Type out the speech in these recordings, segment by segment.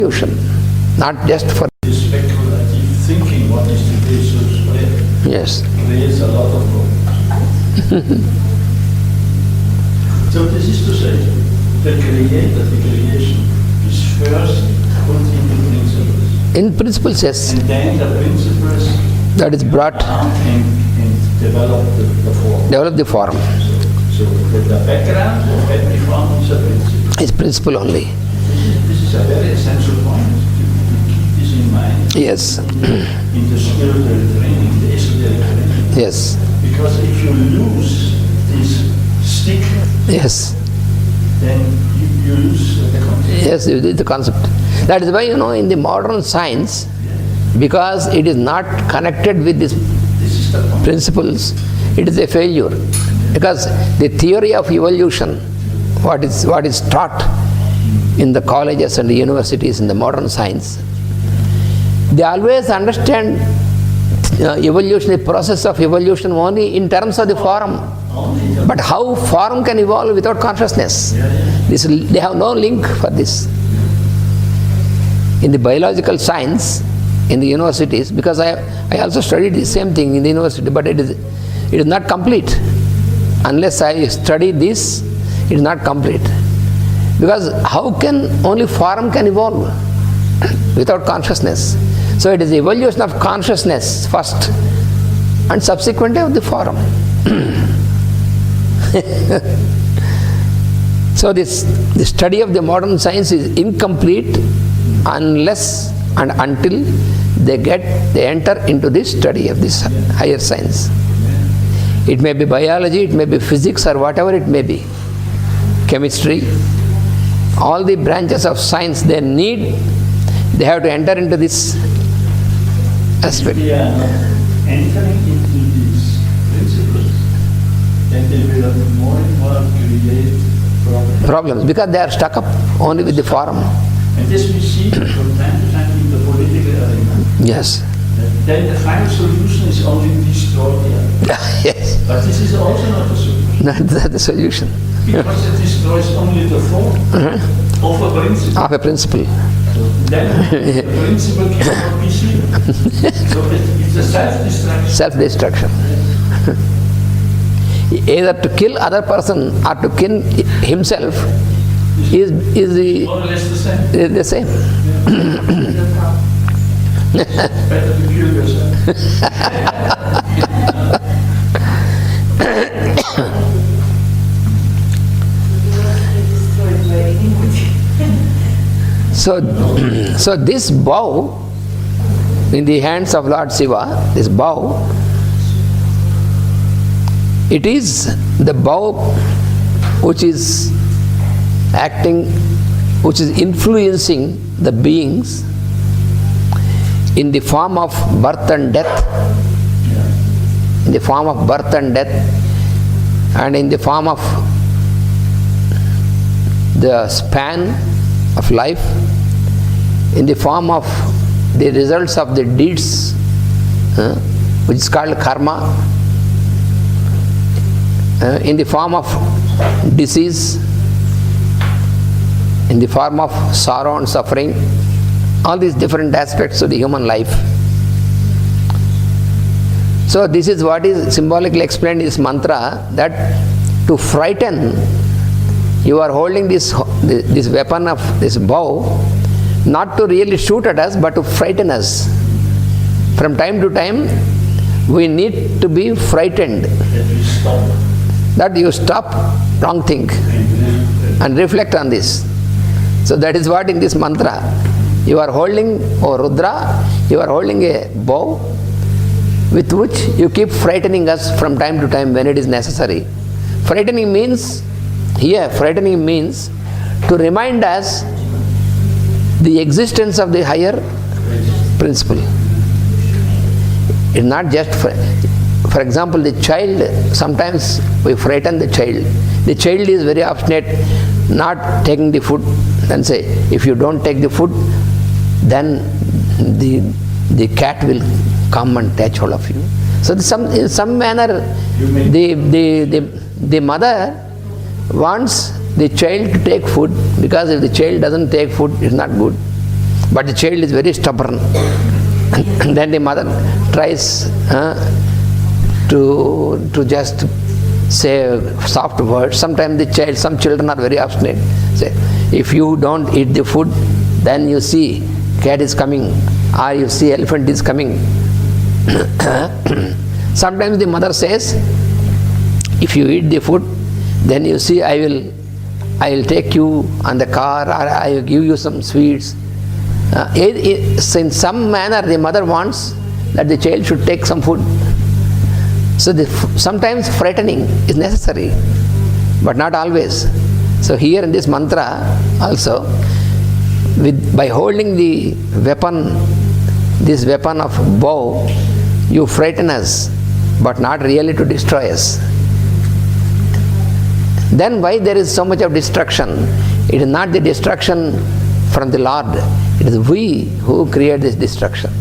evolution, not just for This speculative thinking, what is the basis for it, yes. creates a lot of problems. So this is to say, the creation is first put into principles. In principles, yes. And then the principles That is brought, down and develop the form. develop the form. So the background of every form is a principle. It's principle only. This is a very essential point to keep this in mind. Yes. In the spiritual training, the esoteric training. Yes. Because if you lose this stick, Yes. then you lose the concept. Yes, the concept. That is why, in the modern science, because it is not connected with these This is the point. principles, it is a failure. Because the theory of evolution, what is taught in the colleges and the universities in the modern science, they always understand evolution, the process of evolution only in terms of the form. But how form can evolve without consciousness? They have no link for this. In the biological science, in the universities, because I also studied the same thing in the university, but it is not complete. Unless I study this, it is not complete. Because how can only form can evolve without consciousness? So it is the evolution of consciousness first, and subsequently of the form. So the study of the modern science is incomplete unless and until they enter into the study of this higher science. It may be biology, it may be physics, or whatever it may be, chemistry, all the branches of science they have to enter into this aspect. If they are not entering into these principles, then they will more and more create Problems, because they are stuck up only with the form. And this we see from time to time in the political arena. Yes. Then the final solution is only destroy the other. Yes. But this is also not the solution. Not the solution. Because it destroys only the form of a principle. Of a principle. So then the principle cannot be seen. So it's a self-destruction. Self-destruction. Either to kill other person or to kill himself is More or less the same. Better to kill yourself. So this bow in the hands of Lord Shiva, this bow, it is the bow which is acting, which is influencing the beings in the form of birth and death, in the form of birth and death, and in the form of the span of life, in the form of the results of the deeds, which is called karma, in the form of disease, in the form of sorrow and suffering, all these different aspects of the human life. So this is what is symbolically explained in this mantra, that to frighten, you are holding this weapon of this bow, not to really shoot at us, but to frighten us. From time to time, we need to be frightened. That you stop wrong thing and reflect on this. So that is what in this mantra, you are holding, oh Rudra, you are holding a bow with which you keep frightening us from time to time when it is necessary. Frightening means, here frightening means to remind us the existence of the higher principle. It's not just for example, the child, sometimes we frighten the child. The child is very obstinate, not taking the food. Then say, if you don't take the food, then the cat will come and catch hold of you. So in some manner, the mother wants the child to take food, because if the child doesn't take food, it's not good. But the child is very stubborn. And then the mother tries to just say soft words. Sometimes some children are very obstinate. Say, if you don't eat the food, then you see cat is coming, or you see elephant is coming. Sometimes the mother says, if you eat the food, then you see I will take you on the car, or I will give you some sweets. In some manner the mother wants that the child should take some food. So sometimes frightening is necessary, but not always. So here in this mantra also, by holding the weapon, this weapon of bow, you frighten us, but not really to destroy us. Then why there is so much of destruction? It is not the destruction from the Lord. It is we who create this destruction,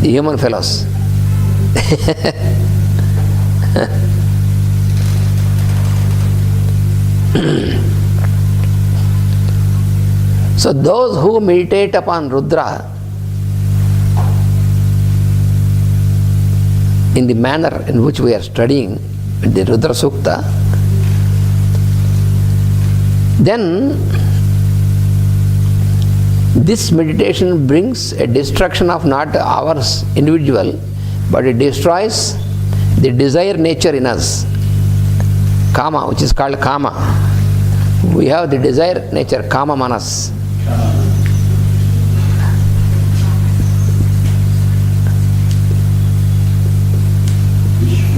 the human fellows. So those who meditate upon Rudra in the manner in which we are studying the Rudrasukta, then this meditation brings a destruction of not ours individual, but it destroys the desire nature in us, kama, which is called kama. We have the desire nature, kama manas.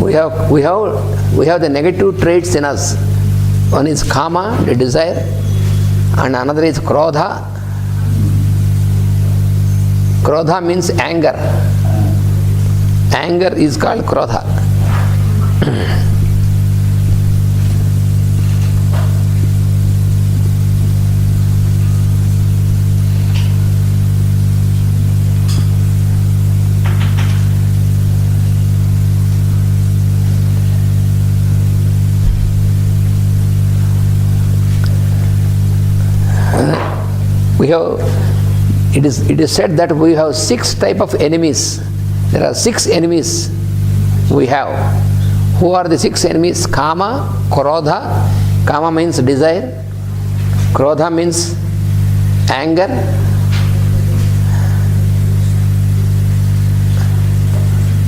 We have the negative traits in us. One is kama, the desire, and another is krodha. Krodha means anger. Anger is called krodha. It is said that we have 6 types of enemies. There are 6 enemies we have. Who are the 6 enemies? Kama, Krodha. Kama means desire. Krodha means anger.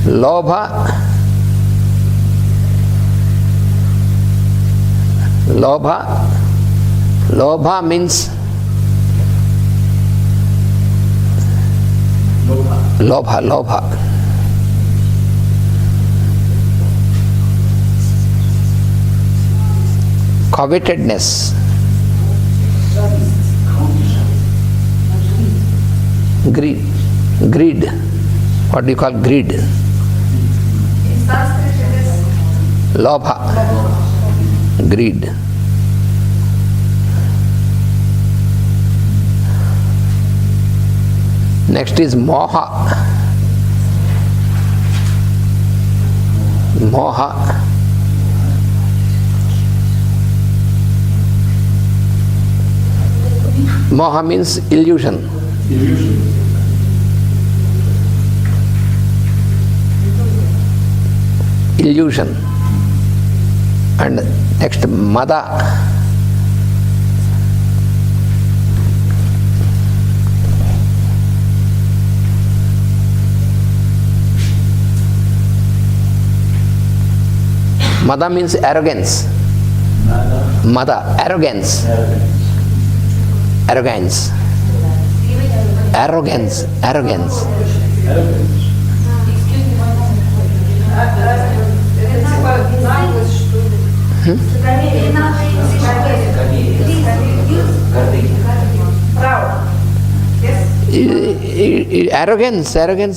Lobha. Lobha means Lobha. Covetedness. Greed. What do you call greed? Lobha. Greed. Next is moha. Moha means illusion. And next, mada. Mada means arrogance. Mada, arrogance. Arrogance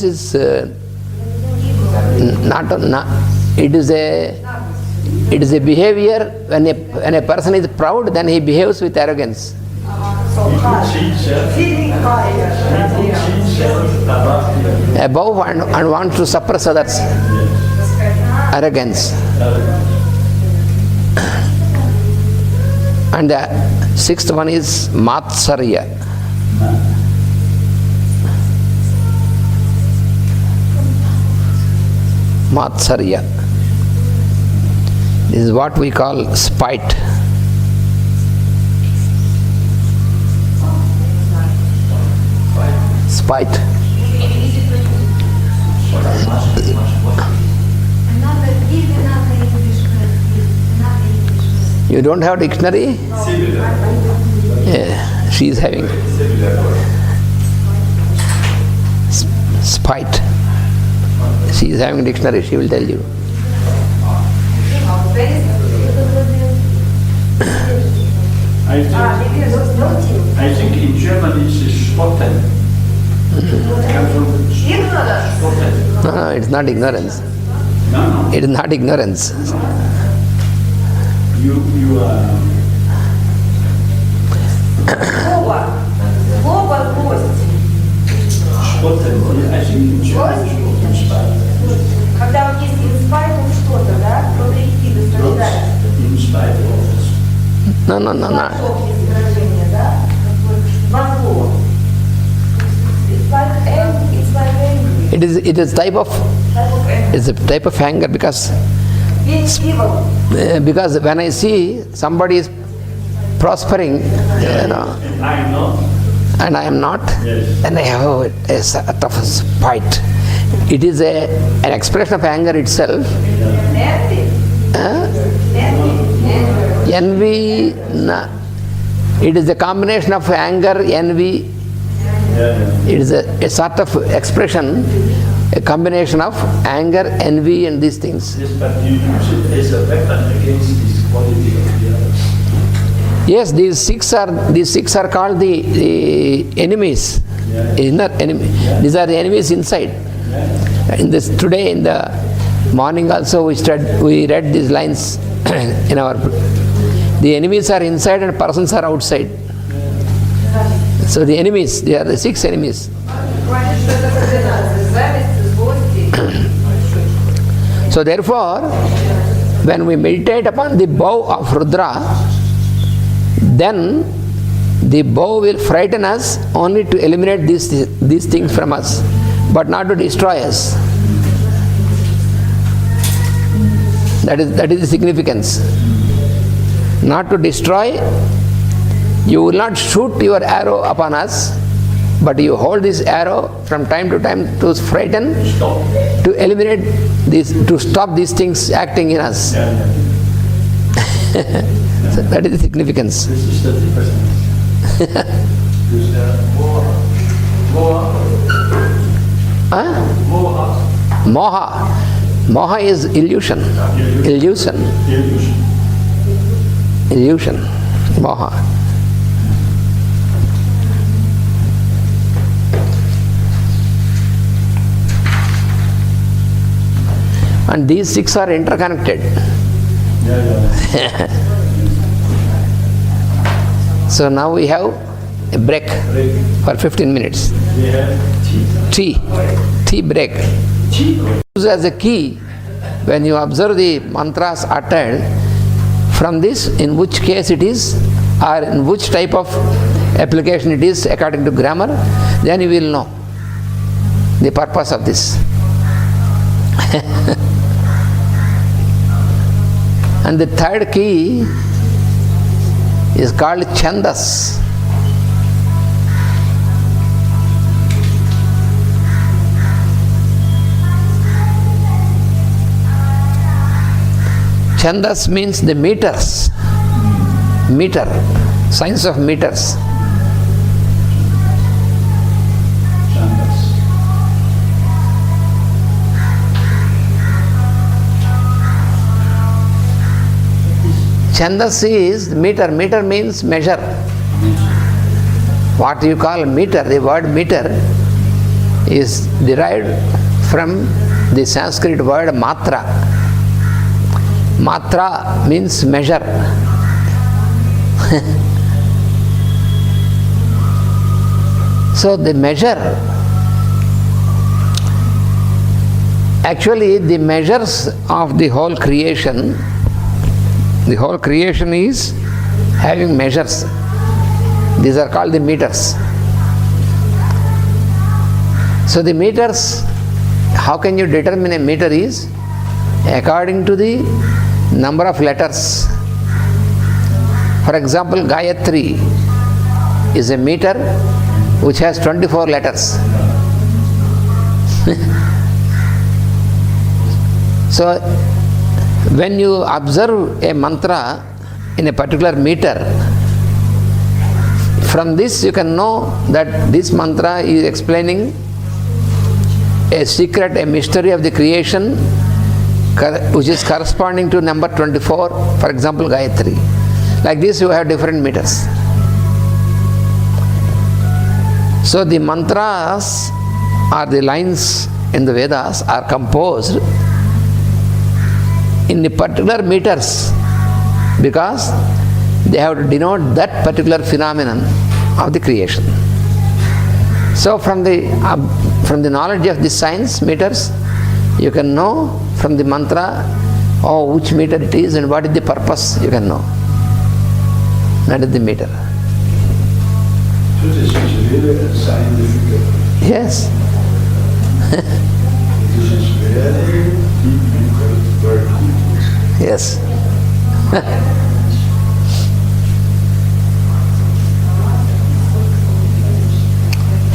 is it is a behavior when a person is proud, then he behaves with arrogance. Above and wants to suppress others. Arrogance. And the 6th one is matsarya. Matsarya. This is what we call spite. Spite. You don't have dictionary? Yeah, she is having. Spite. She is having a dictionary, she will tell you. I think in German it's spotten. No, it's not ignorance. No. It is not ignorance. You spotten. I think in German it's spotten. Когда вот есть in spite of что-то, да, вопреки, доставляет. In spite of. No. Есть выражение, да, во зло. It's like angry. It is type of Anger. it's a type of anger because Being evil. because when I see somebody is prospering, I'm not. and I am not, Yes. then I have a sort of a spite. It is an expression of anger itself. Envy. Envy, it is a combination of anger, envy. It is a sort of expression, a combination of anger, envy, and these things. Yes, but you use it as a weapon against this quality of the others. Yes, these six are called the enemies, inner enemy. These are the enemies inside. In this today in the morning also we read these lines in our. The enemies are inside and persons are outside. So the enemies, they are the six enemies. So therefore, when we meditate upon the bow of Rudra, then the bow will frighten us only to eliminate these things from us, but not to destroy us. That is the significance. Not to destroy. You will not shoot your arrow upon us, but you hold this arrow from time to time to frighten, to eliminate this, to stop these things acting in us. So that is the significance. This is the difference. Moha. Moha is illusion. Illusion. Moha. And these six are interconnected. So now we have a break for 15 minutes. We have Tea break. Use as a key when you observe the mantras uttered from this, in which case it is, or in which type of application it is according to grammar, then you will know the purpose of this. And the third key is called Chandas. Chandas means the meters. Meter. Science of meters. Chandas is meter. Meter means measure. What you call meter, the word meter is derived from the Sanskrit word matra. Matra means measure. So the measure, actually the measures of the whole creation is having measures. These are called the meters. So the meters, how can you determine a meter is, according to the number of letters. For example, Gayatri is a meter which has 24 letters. So, when you observe a mantra in a particular meter, from this you can know that this mantra is explaining a secret, a mystery of the creation which is corresponding to number 24, for example Gayatri. Like this you have different meters. So the mantras or the lines in the Vedas are composed in the particular meters because they have to denote that particular phenomenon of the creation. So from the knowledge of the science meters, you can know from the mantra, oh, which meter it is and what is the purpose, you can know. That is the meter. So this is really a scientific. Yes. This is very deep, very deep. Yes.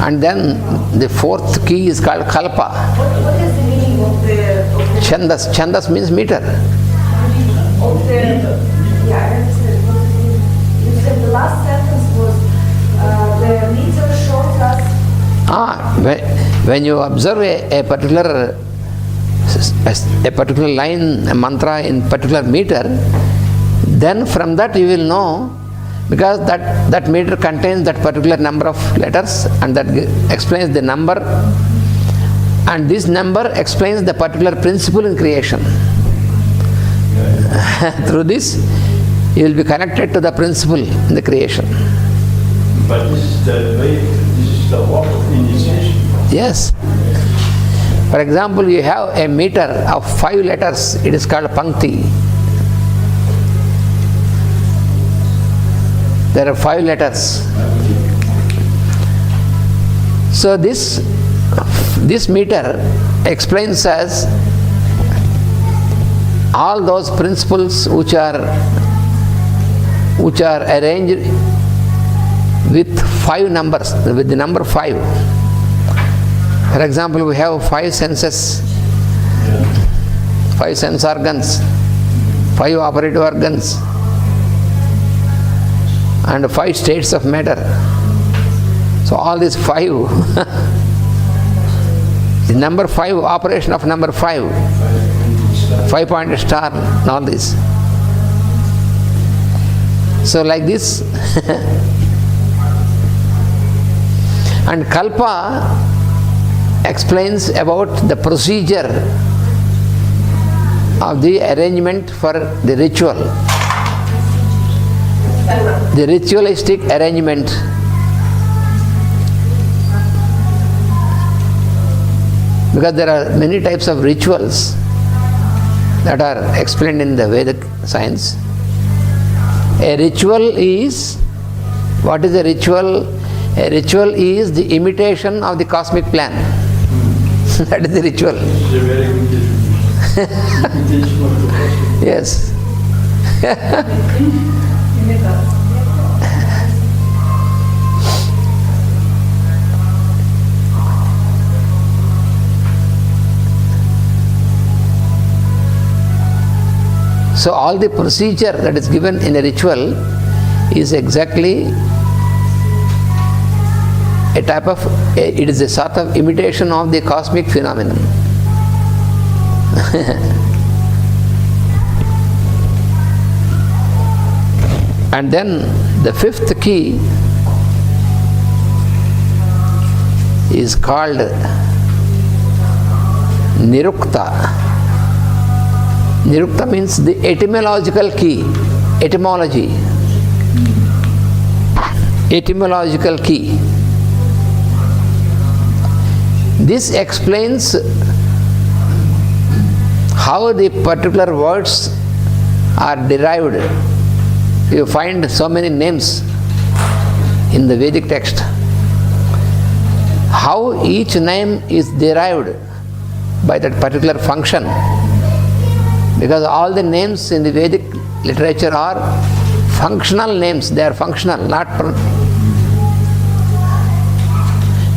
And then the fourth key is called kalpa. What is the meaning of the Chandas. Chandas means meter. of the yeah, I understand. What is the meaning? You said the last sentence was the meter shows us. When you observe a particular line, a mantra in particular meter, then from that you will know, because that meter contains that particular number of letters and that explains the number, and this number explains the particular principle in creation. Through this you will be connected to the principle in the creation. But this is the way, this is the walk of initiation. Yes. For example, you have a meter of 5 letters, it is called pankti. There are 5 letters. So this meter explains us all those principles which are arranged with 5 numbers, with the number 5. For example, we have 5 senses, 5 sense organs, 5 operative organs, and 5 states of matter. So all these 5, the number 5, operation of number 5, 5-pointed star, and all this. So like this, and kalpa explains about the procedure of the arrangement for the ritual, the ritualistic arrangement. Because there are many types of rituals that are explained in the Vedic science. A ritual is, what is a ritual? A ritual is the imitation of the cosmic plan. That is the ritual. It's a very good definition. Imitation of the cosmic. Yes. So all the procedure that is given in a ritual is exactly a type of, it is a sort of imitation of the cosmic phenomenon. And then the 5th key is called Nirukta. Nirukta means the etymological key, etymology, etymological key. This explains how the particular words are derived. You find so many names in the Vedic text. How each name is derived by that particular function Because all the names in the Vedic literature are functional names. They are functional,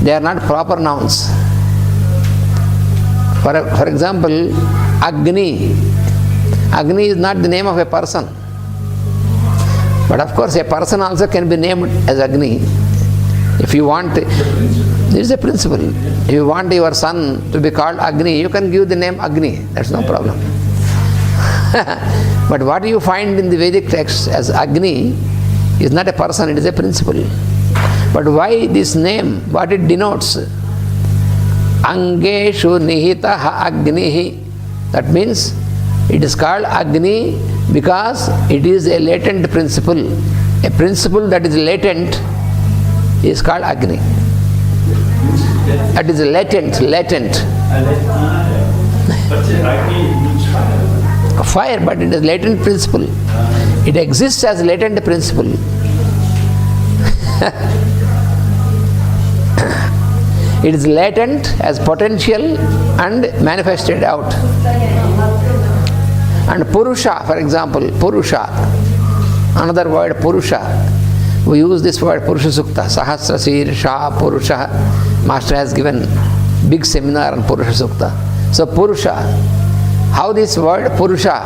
they are not proper nouns. For example, Agni. Agni is not the name of a person. But of course, a person also can be named as Agni. If you want, there is a principle. If you want your son to be called Agni, you can give the name Agni. That's no problem. But what you find in the Vedic text as Agni is not a person, it is a principle. But why this name? What it denotes? Angeshu nihitaha agnihi. That means it is called Agni because it is a latent principle. A principle that is latent is called Agni. That is latent. But Agni means fire. Fire, but it is latent principle. It exists as latent principle. It is latent as potential and manifested out. And Purusha, for example, Purusha, another word Purusha. We use this word Rudrasuktam, Sahasra Sirsha Purusha. Master has given big seminar on Rudrasuktam. So Purusha, how this word Purusha,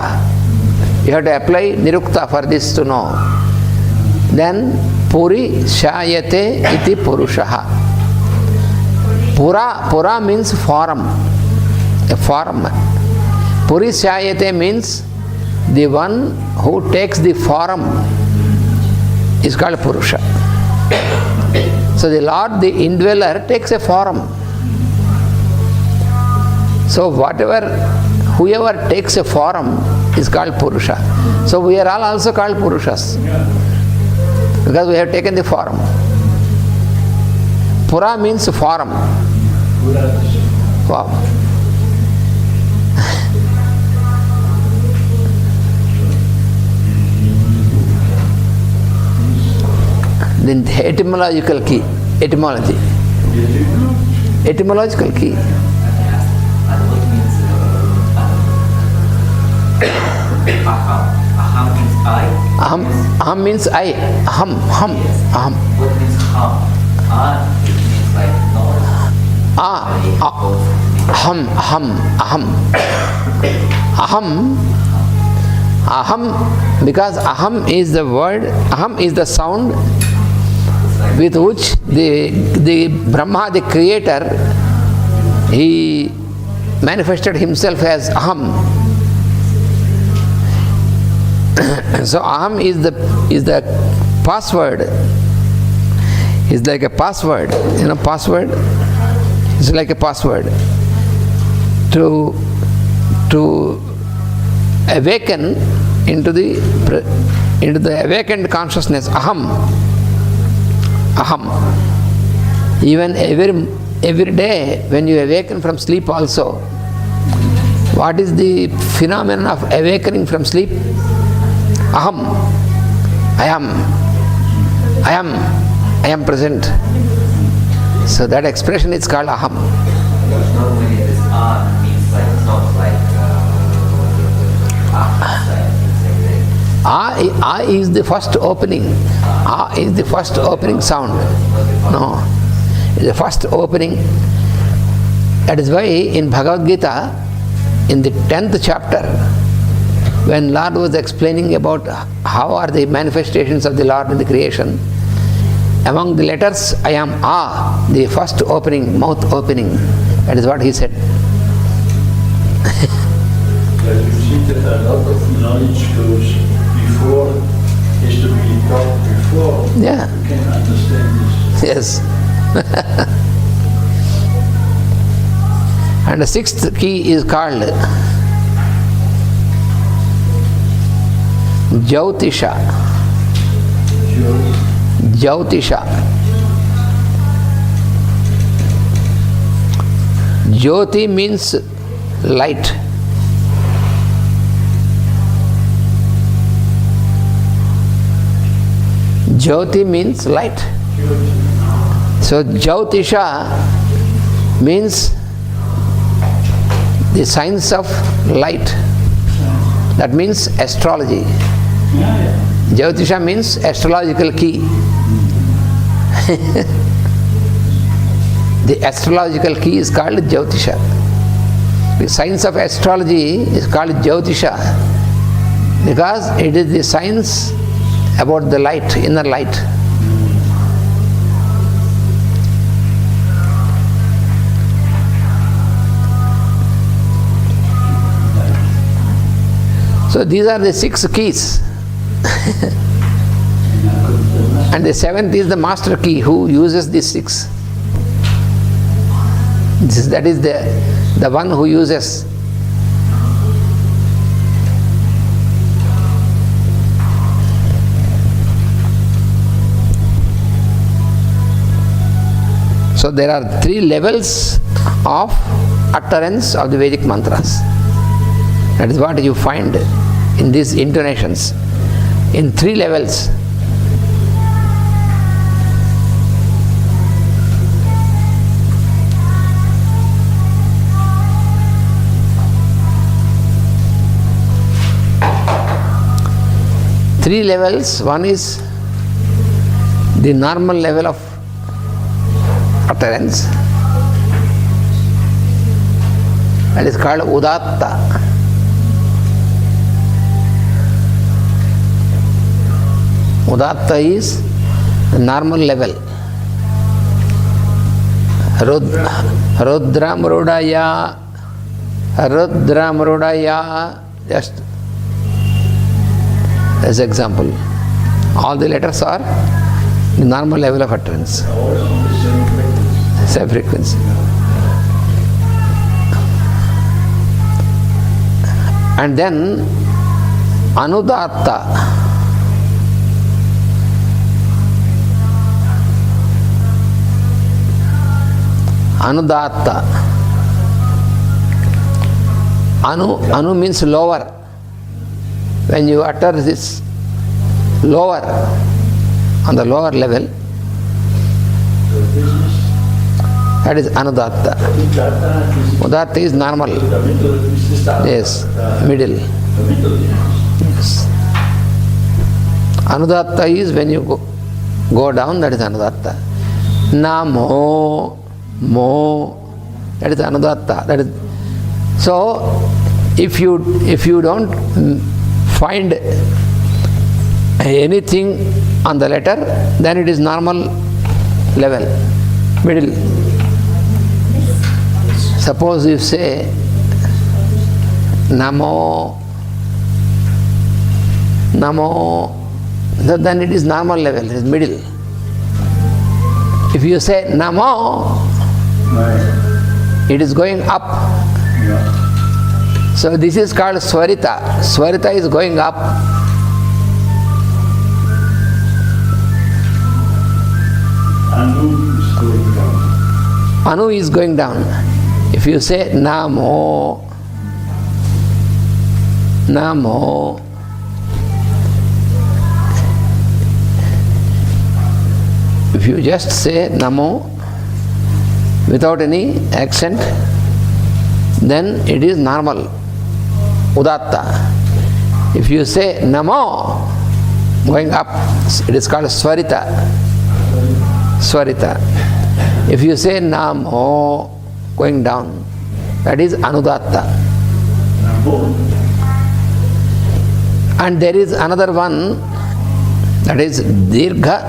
you have to apply Nirukta for this to know. Then Puri Shayate iti Purushaha. Pura means forum, a forum. Puri Shayate means the one who takes the forum is called Purusha. So the Lord, the indweller, takes a forum. So whoever takes a forum is called Purusha. So we are all also called Purushas because we have taken the forum. Pura means forum. Wow. Then the etymological key. Etymology. Etymological key. Aham means I. Aham. What means ham? It means like noise. Aham, because aham is the word, aham is the sound with which the Brahma, the creator, he manifested himself as aham. So aham is the password. It's like a password, password. It's like a password to awaken into the awakened consciousness. Aham. Even every day when you awaken from sleep also, what is the phenomenon of awakening from sleep? Aham. I am present. So that expression is called aham. Normally this means like it's not like is the first opening. Is the first opening sound. No. It's the first opening. That is why in Bhagavad Gita, in the 10th chapter, when Lord was explaining about how are the manifestations of the Lord in the creation, among the letters, I am the first opening, mouth opening. That is what he said. You see that a lot of knowledge goes before, has to be taught before. Yeah. You can understand this. Yes. And the sixth key is called Jyotisha. Jyotisha. Jyoti means light. Jyoti means light. So Jyotisha means the science of light. That means astrology. Jyotisha means astrological key. The astrological key is called Jyotisha. The science of astrology is called Jyotisha because it is the science about the light, inner light. So these are the 6 keys. And the 7th is the master key who uses these 6. That is the one who uses. So there are 3 levels of utterance of the Vedic mantras. That is what you find in these intonations. In 3 levels. Three levels. One is the normal level of utterance. That is called Udatta. Udatta is the normal level. Rudramrudaya, Rudramrudaya, just as example. All the letters are the normal level of utterance. Same frequency. And then Anudatta. Anudatta. Anu means lower. When you utter this lower, on the lower level, that is Anudatta. Udatta is normal. Yes, middle. Yes. Anudatta is when you go down, that is Anudatta. Namo, mo, that is Anudatta. That is, so if you don't find anything on the letter, then it is normal level, middle. Suppose you say Namo, Namo, then it is normal level, it is middle. If you say Namo, it is going up. So this is called Swarita. Swarita is going up. Anu is going down. If you say Namo, Namo, if you just say Namo without any accent, then it is normal, Udatta. If you say Namo, going up, it is called Swarita. Swarita. If you say Namo, going down, that is Anudatta. And there is another one, that is Dirgha.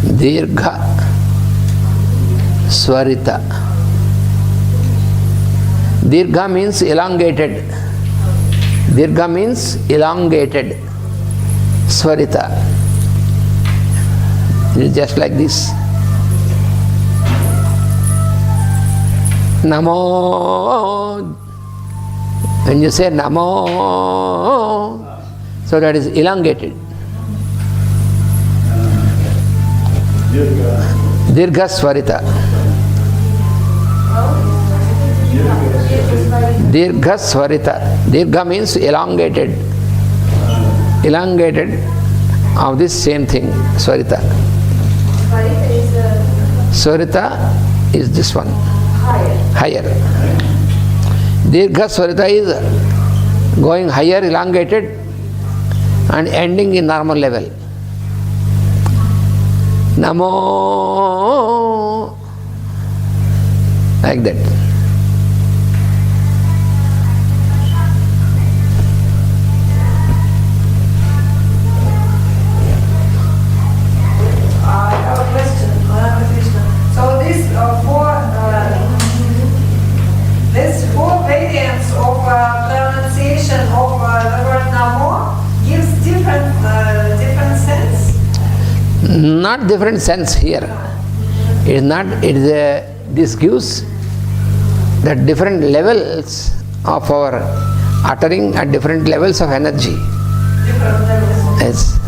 Dirgha Swarita. Dirgha means elongated. Dirgha means elongated. Swarita. It is just like this. Namo. When you say Namo, so that is elongated. Dirgha Swarita. Dirgha Swarita. Dirgha means elongated. Elongated of this same thing, Swarita. Swarita is this one, Higher. higher. Dirgha Swarita is going higher, elongated, and ending in normal level. Namo, like that. I have a question, Ananta Krishna. So this four variants of pronunciation of the word Namo gives different sense? Not different sense here. It is not. This gives the different levels of our uttering at different levels of energy. Different levels. Yes.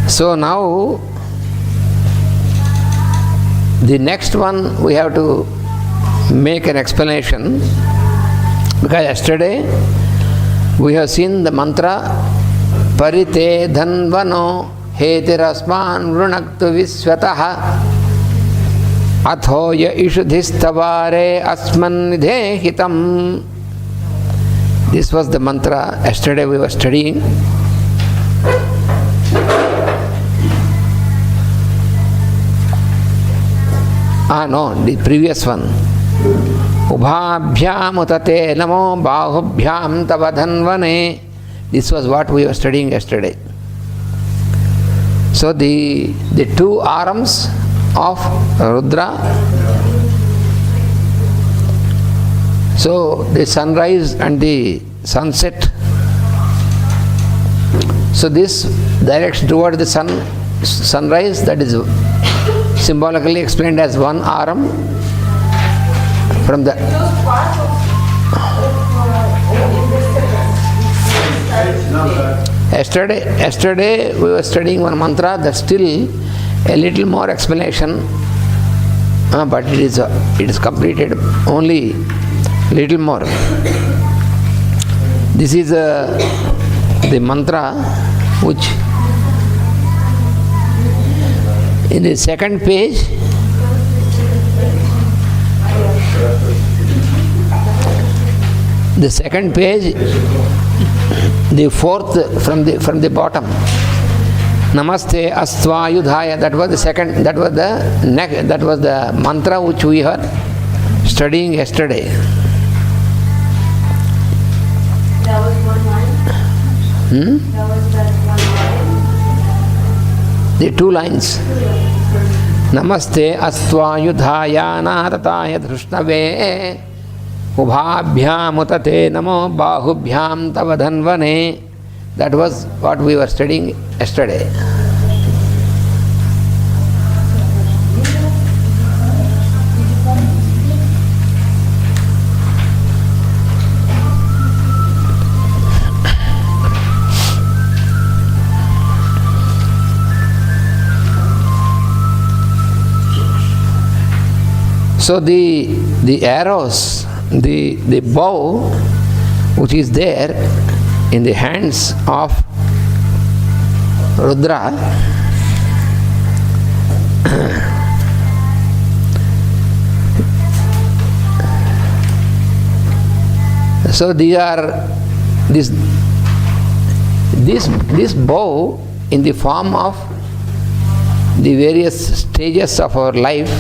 So now, the next one we have to make an explanation, because yesterday we have seen the mantra Parite Dhanvano Hetirasman Vrunaktu Viswataha Athoya Ishudhistavare Asman Nidhe Hitam. This was the mantra yesterday we were studying. No, the previous one. Ubhabhyam utate namo bahubhyam tavadhanvane. This was what we were studying yesterday. So the two arms of Rudra. So the sunrise and the sunset. So this direction toward the sunrise, that is symbolically explained as one arm from the Just part of yesterday we were studying one mantra. That's still a little more explanation, but it is completed only little more. This is the mantra which in the second page, the fourth from the bottom, Namaste Astvayudhaya. That was the second. That was the mantra which we were studying yesterday. That was one line? That was that one line? The two lines. Namaste Astvayudhaya Narataya Dhrushnave Ubhabhyam utate namo bahubhyam tavadhanvane. That was what we were studying yesterday. So the arrows, the bow which is there in the hands of Rudra, so this bow in the form of the various stages of our life.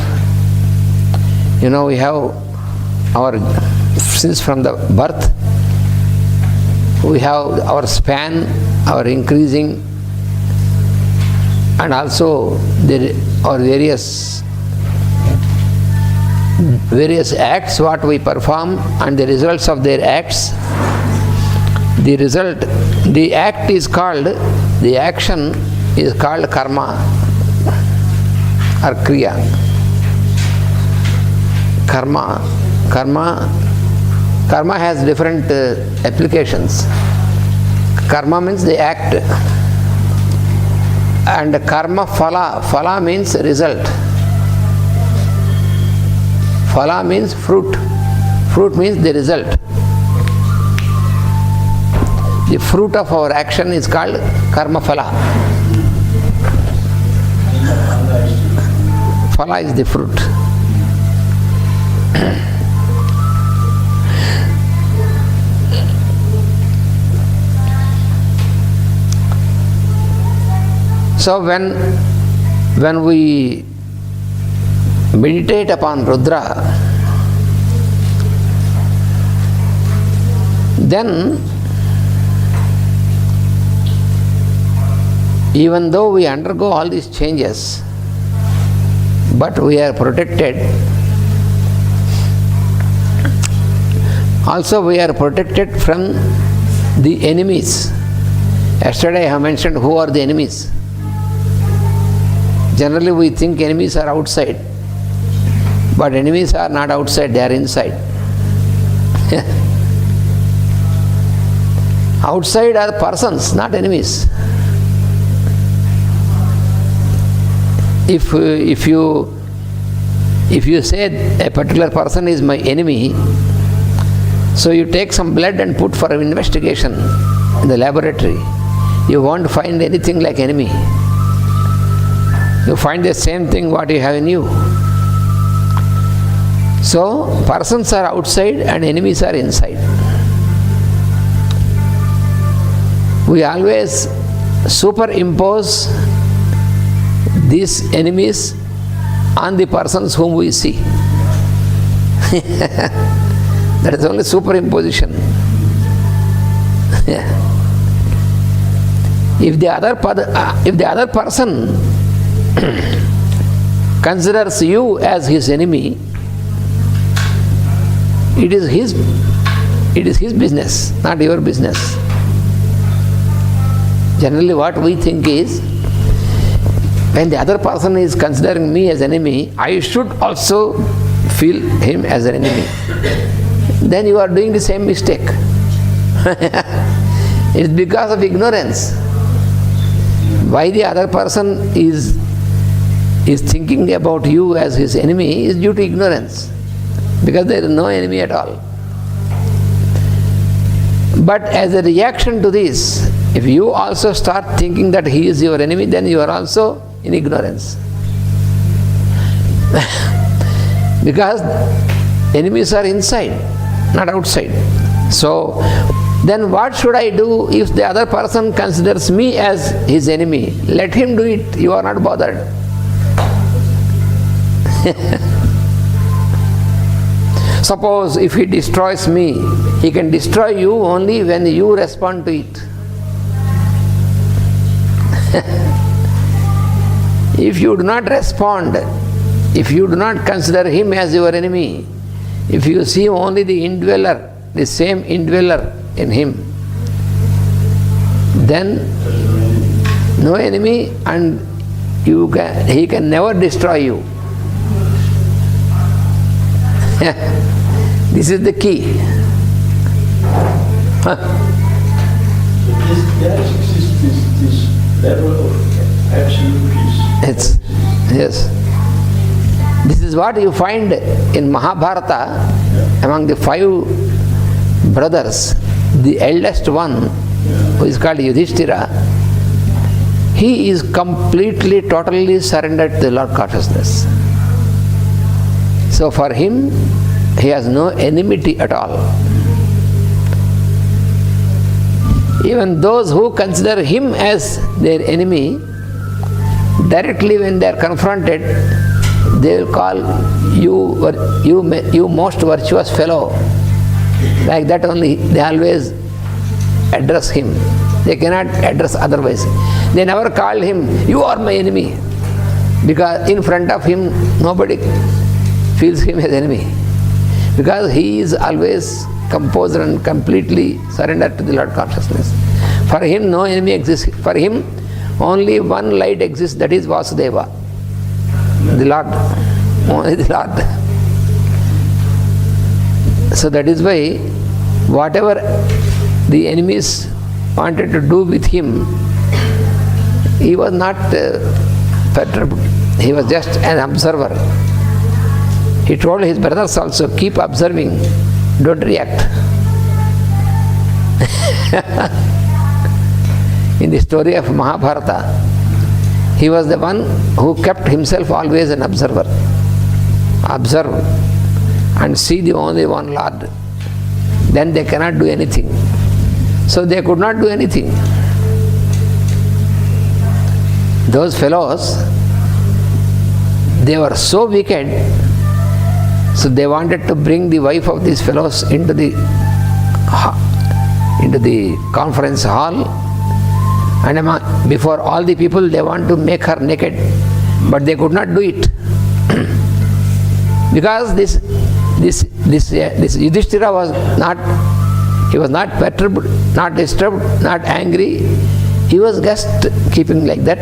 You know, we have since from the birth, we have our span, our increasing, and also our various acts what we perform and the results of their acts. The act is called, the action is called karma or kriya. Karma has different applications. Karma means the act, and karma phala means result. Phala means fruit. Fruit means the result. The fruit of our action is called karma phala. Phala is the fruit. So when we meditate upon Rudra, then even though we undergo all these changes, but we are protected. Also we are protected from the enemies. Yesterday I have mentioned who are the enemies. Generally we think enemies are outside, but enemies are not outside, they are inside. Outside are persons, not enemies. If you say a particular person is my enemy, so you take some blood and put for an investigation in the laboratory, you won't find anything like enemy. You find the same thing what you have in you. So persons are outside and enemies are inside. We always superimpose these enemies on the persons whom we see. That is only superimposition. If the other person considers you as his enemy, it is his business, not your business. Generally what we think is, when the other person is considering me as enemy, I should also feel him as an enemy. Then you are doing the same mistake. It is because of ignorance. Why the other person is thinking about you as his enemy is due to ignorance. Because there is no enemy at all. But as a reaction to this, if you also start thinking that he is your enemy, then you are also in ignorance. Because enemies are inside, not outside. So then what should I do if the other person considers me as his enemy? Let him do it, you are not bothered. Suppose if he destroys me, he can destroy you only when you respond to it. If you do not respond, if you do not consider him as your enemy, if you see only the indweller, the same indweller in him, then no enemy and he can never destroy you. This is the key. So there exists this level of absolute peace. Yes. This is what you find in Mahabharata among the 5 brothers. The eldest one, who is called Yudhishthira, he is completely, totally surrendered to the Lord consciousness. So for him, he has no enmity at all. Even those who consider him as their enemy, directly when they are confronted, they will call you most virtuous fellow. Like that only, they always address him. They cannot address otherwise. They never call him, you are my enemy. Because in front of him, nobody feels him as enemy. Because he is always composed and completely surrendered to the Lord consciousness. For him, no enemy exists. For him, only one light exists, that is Vasudeva, the Lord. Only the Lord. So that is why whatever the enemies wanted to do with him, he was not perturbed. He was just an observer. He told his brothers also, keep observing, don't react. In the story of Mahabharata, he was the one who kept himself always an observer. Observe and see the only one Lord. Then they cannot do anything. So they could not do anything. Those fellows, they were so wicked, so they wanted to bring the wife of these fellows into the conference hall, and before all the people they want to make her naked, but they could not do it. Because this Yudhishthira was not perturbed, not disturbed, not angry. He was just keeping like that.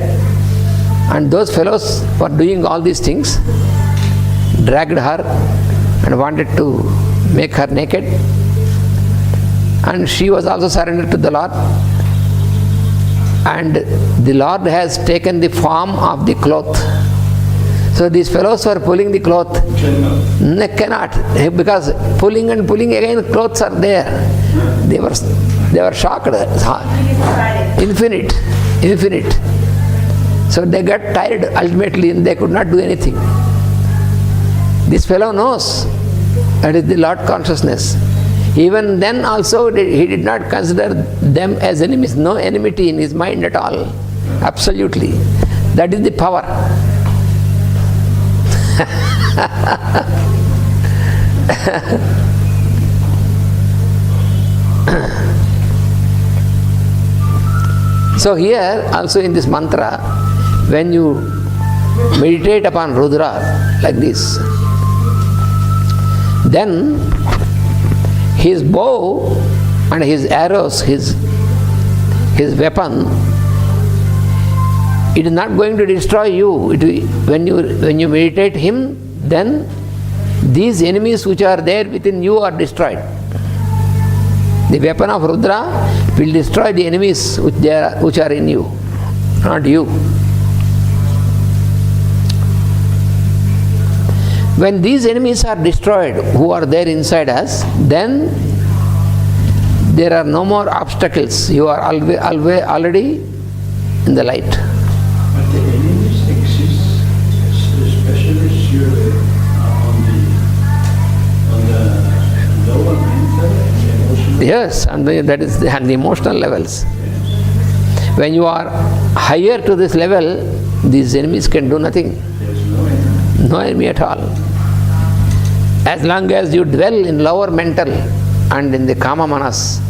And those fellows were doing all these things, dragged her and wanted to make her naked. And she was also surrendered to the Lord. And the Lord has taken the form of the cloth. So these fellows were pulling the cloth. They cannot, because pulling and pulling again, clothes are there. They were shocked. Infinite. So they got tired ultimately and they could not do anything. This fellow knows that is the Lord consciousness. Even then also he did not consider them as enemies. No enmity in his mind at all. Absolutely. That is the power. So here also in this mantra, when you meditate upon Rudra like this, then his bow and his arrows, his weapon, it is not going to destroy you. When you meditate him, then these enemies which are there within you are destroyed. The weapon of Rudra will destroy the enemies which are in you, not you. When these enemies are destroyed, who are there inside us, then there are no more obstacles. You are already in the light. But the enemies exist, especially surely on the lower mental and emotional. Yes, and that is the emotional levels. When you are higher to this level, these enemies can do nothing. There's no enemy. No enemy at all. As long as you dwell in lower mental and in the kama manas,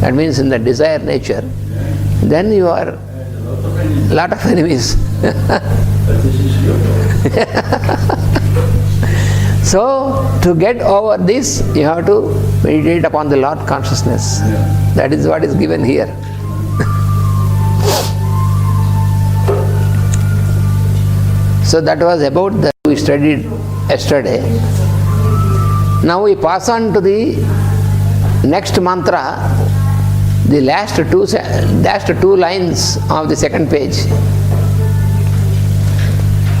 that means in the desire nature, then you are A lot of enemies. lot of enemies. But this is your goal. So, to get over this, you have to meditate upon the Lord consciousness. That is what is given here. So that was about that we studied yesterday. Now we pass on to the next mantra, the last two lines of the second page.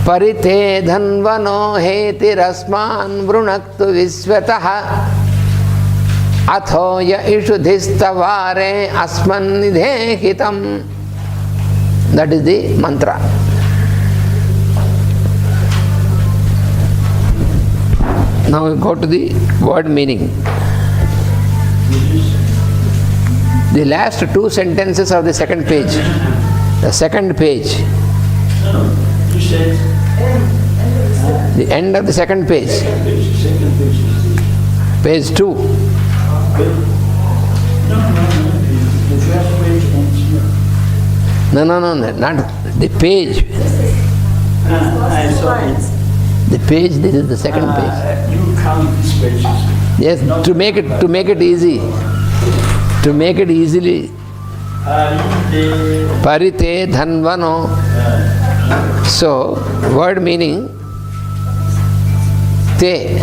Parite dhanvano hetirasman vrunaktu visvataha athoya ishudhistavare asman nidhe hitam. That is the mantra. Now we go to the word meaning. The last two sentences of the second page. The second page. You said The end of the second page. second page is Page 2. no, the first page ends here. No, not the page. I saw it. The page, this is the second page. You count these pages. Yes, to make it easy. To make it easily. Parite dhanvano. So, word meaning te.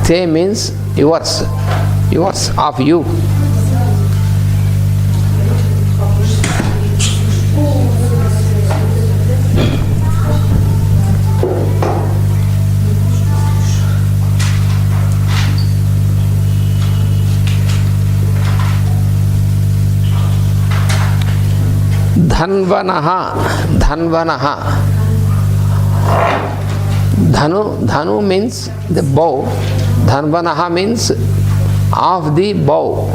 Te means yours, of you. Dhanvanaha. Dhanvanaha. Dhanu means the bow. Dhanvanaha means of the bow.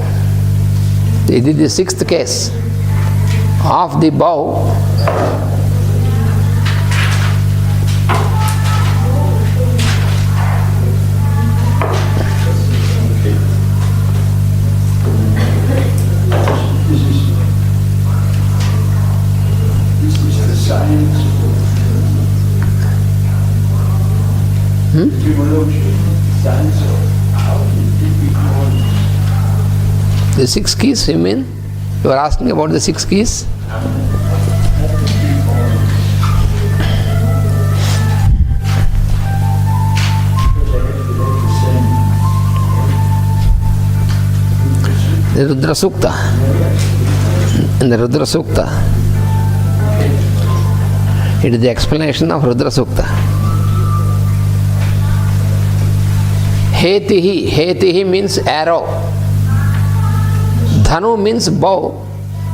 This is the sixth case. Of the bow. This is the science of etymology, science of how did we born. The six keys, you mean? You are asking about the six keys? The Rudrasukta. In the Rudrasukta. It is the explanation of Rudrasukta. Hetihi. Hetihi means arrow. Dhanu means bow.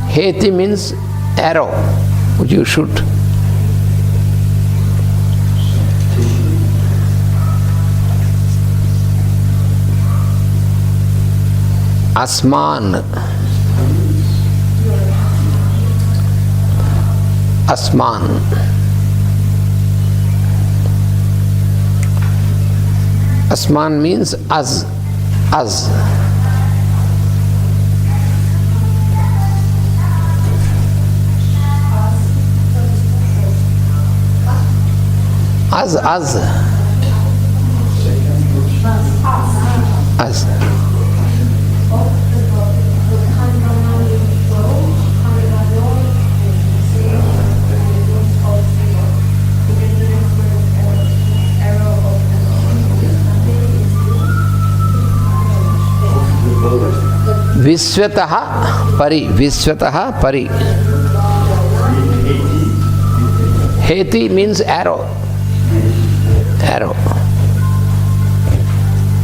Heti means arrow which you shoot. Asman. Asman. Asman means us. Us. Us. Us. Us. Vishwataha pari. Vishwataha pari. Heti means arrow. Arrow.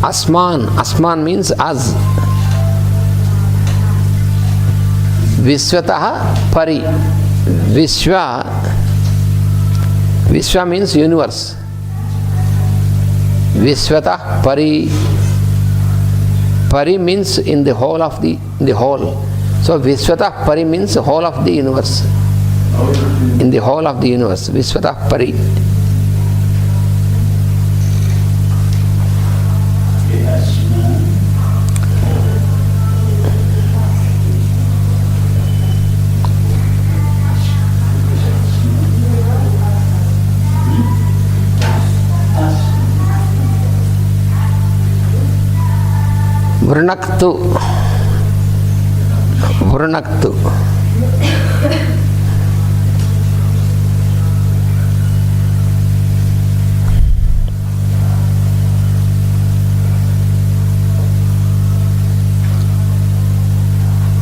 Asman. Asman means us. Vishwataha pari. Vishwa. Vishwa means universe. Vishwatah pari. Pari means in the whole of the whole. So Vishwatah Pari means the whole of the universe. In the whole of the universe. Vishwatah Pari. Vrunaktu. Vrunaktu.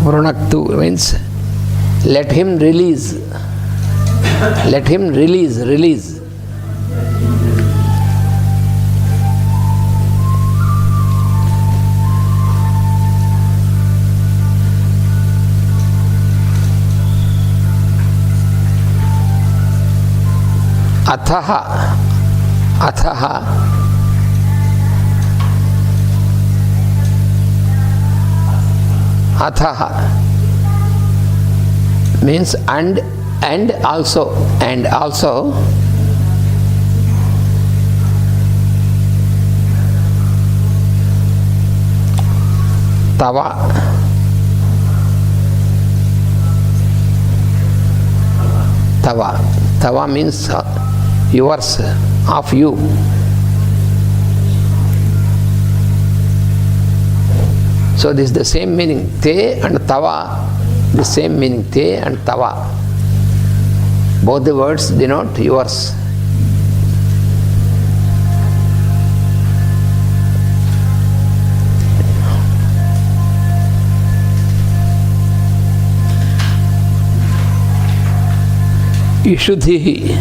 Vrunaktu means let him release. Let him release. Release. Athaha. Athaha. Athaha means and also. And also. Tava. Tava. Tava means yours, of you. So this is the same meaning. Te and tava, the same meaning. Te and tava. Both the words denote yours. Ishuddhihi.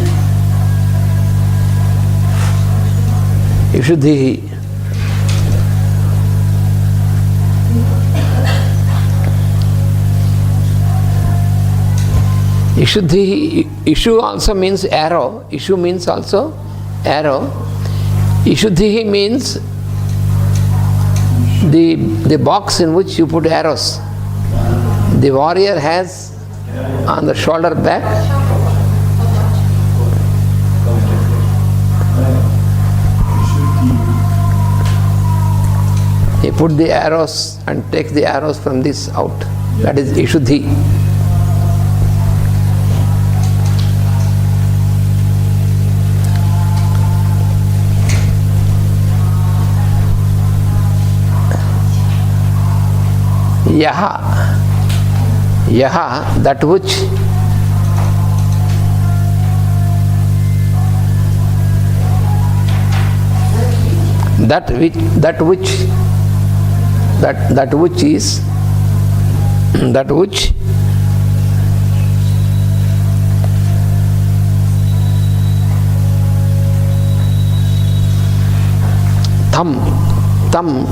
Ishuddhihi. Ishuddhi, Ishu also means arrow. Ishu means also arrow. Ishuddhi means the box in which you put arrows. The warrior has on the shoulder back he put the arrows and takes the arrows from this out. That is Ishuddhi. Yaha, that which thumb.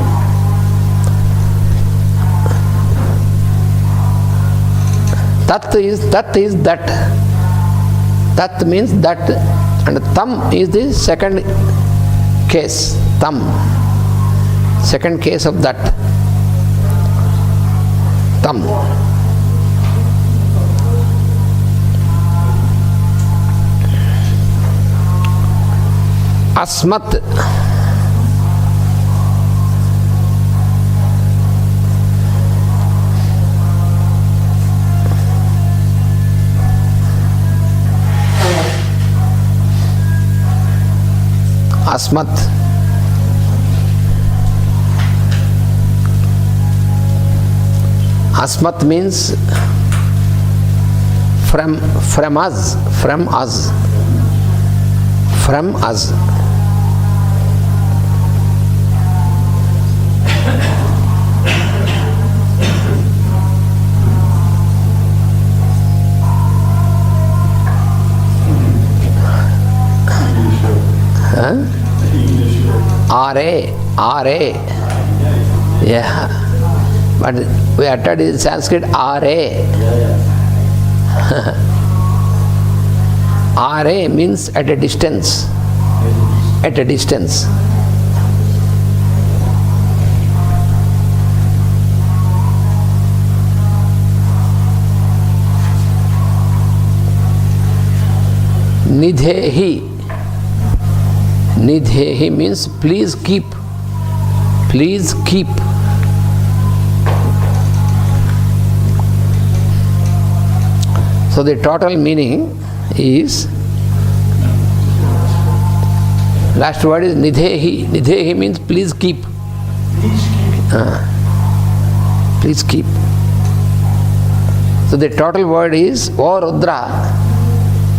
Tat is that. Tat means that, and thumb is the second case. Thumb, second case of that. Thumb. Asmat. Asmat. Asmat means from us. R-A. Yeah. But we uttered in Sanskrit R-A. R-A means at a distance. At a distance. Nidhehi. Nidhehi means please keep. Please keep. So the total meaning is, last word is nidhehi. Nidhehi means please keep. Please keep. So the total word is, O Rudra.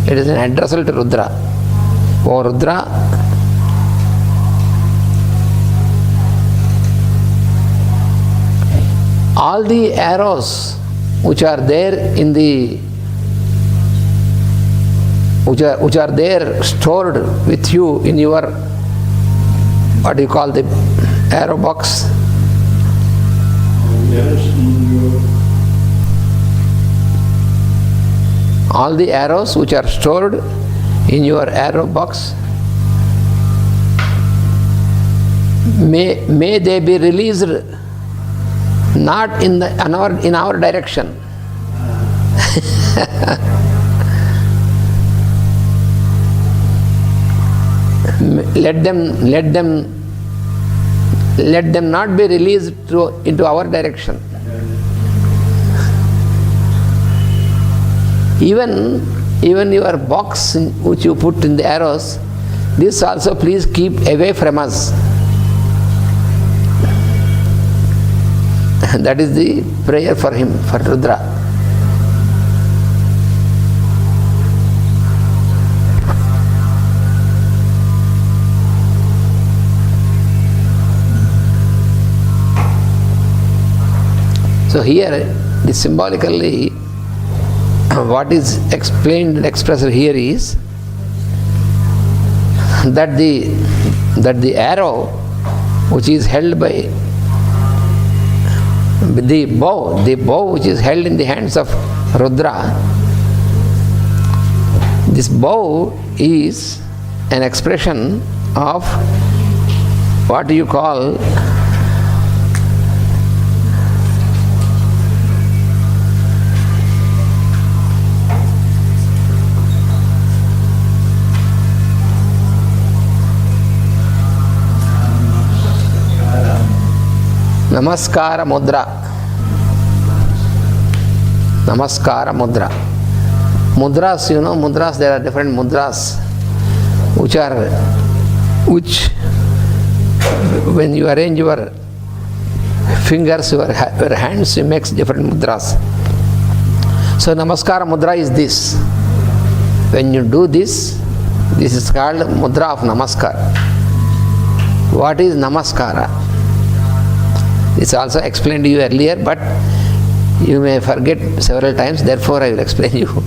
It is an addressal to Rudra. O Rudra, all the arrows which are there in the which are there stored with you in your, what do you call the arrow box? All the arrows which are stored in your arrow box, may they be released not in our direction. Let them not be released into our direction. Even your box which you put in the arrows, this also please keep away from us. That is the prayer for him, for Rudra. So here, symbolically, what is explained and expressed here is that the arrow which is held by the bow which is held in the hands of Rudra, This bow is an expression of what you call Namaskara Mudra. Namaskara Mudra. Mudras, you know, mudras, there are different mudras which when you arrange your fingers, your hands, you make different mudras. So Namaskara Mudra is this. When you do this, this is called Mudra of Namaskar. What is Namaskara? It's also explained to you earlier, but you may forget several times, therefore I will explain you.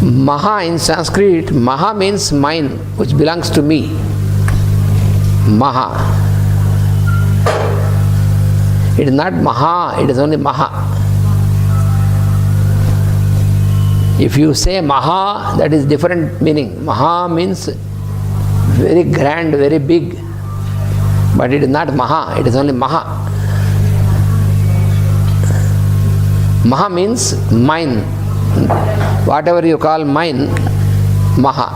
Maha in Sanskrit, Maha means mine, which belongs to me. Maha. It is not Maha, it is only Maha. If you say Maha, that is different meaning. Maha means very grand, very big. But it is not Maha, it is only Maha. Maha means mine. Whatever you call mine, Maha.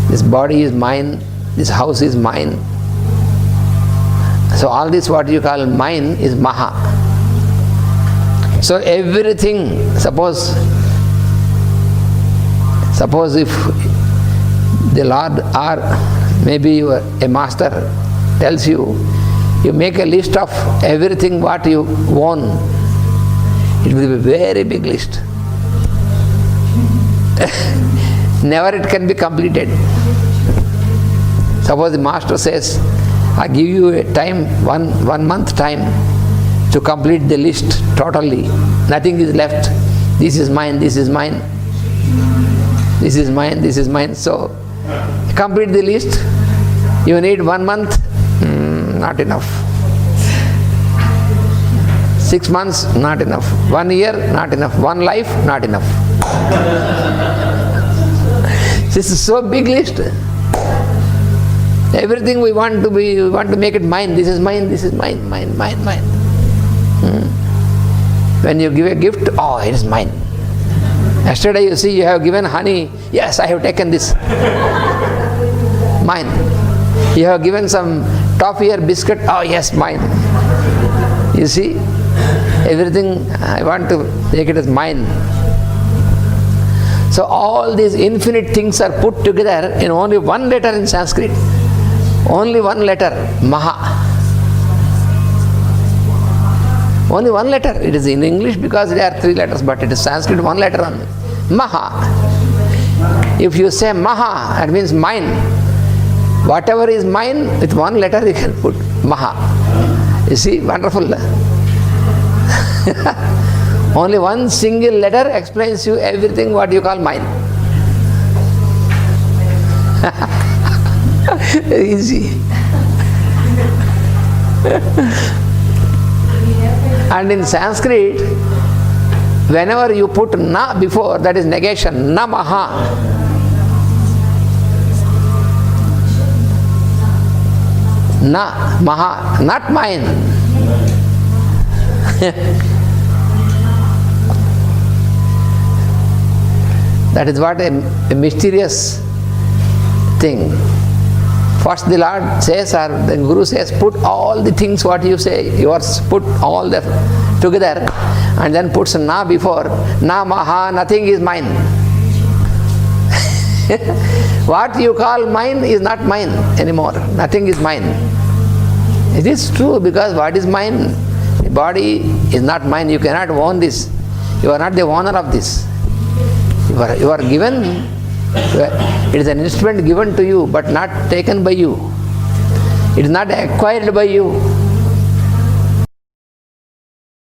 This body is mine, this house is mine. So all this what you call mine is Maha. So everything, suppose if the Lord or maybe a master tells you, you make a list of everything what you own, it will be a very big list. Never it can be completed. Suppose the master says, I give you a time, one month time to complete the list totally. Nothing is left. This is mine, this is mine. This is mine, this is mine. So, complete the list. You need 1 month, not enough. 6 months, not enough. 1 year, not enough. 1 life, not enough. This is so big list. Everything we want to make it mine. This is mine, this is mine, mine. When you give a gift, oh, it is mine. Yesterday you see you have given honey, yes, I have taken this. Mine. You have given some toffee or biscuit, oh yes, mine. You see, everything I want to take it as mine. So all these infinite things are put together in only one letter in Sanskrit. Only one letter, Maha. Only one letter. It is in English because there are 3 letters, but it is Sanskrit, 1 letter only. Maha. If you say Maha, that means mine. Whatever is mine, with 1 letter you can put Maha. You see, wonderful. Only 1 single letter explains you everything what you call mine. Very easy. And in Sanskrit, whenever you put na before, that is negation, na maha. Na maha, not mine. That is what a mysterious thing. First the Lord says, or the Guru says, put all the things what you say, yours, put all them together, and then puts na before, na maha, nothing is mine. What you call mine is not mine anymore, nothing is mine. It is true, because what is mine? The body is not mine, you cannot own this. You are not the owner of this. You are given. It is an instrument given to you, but not taken by you. It is not acquired by you.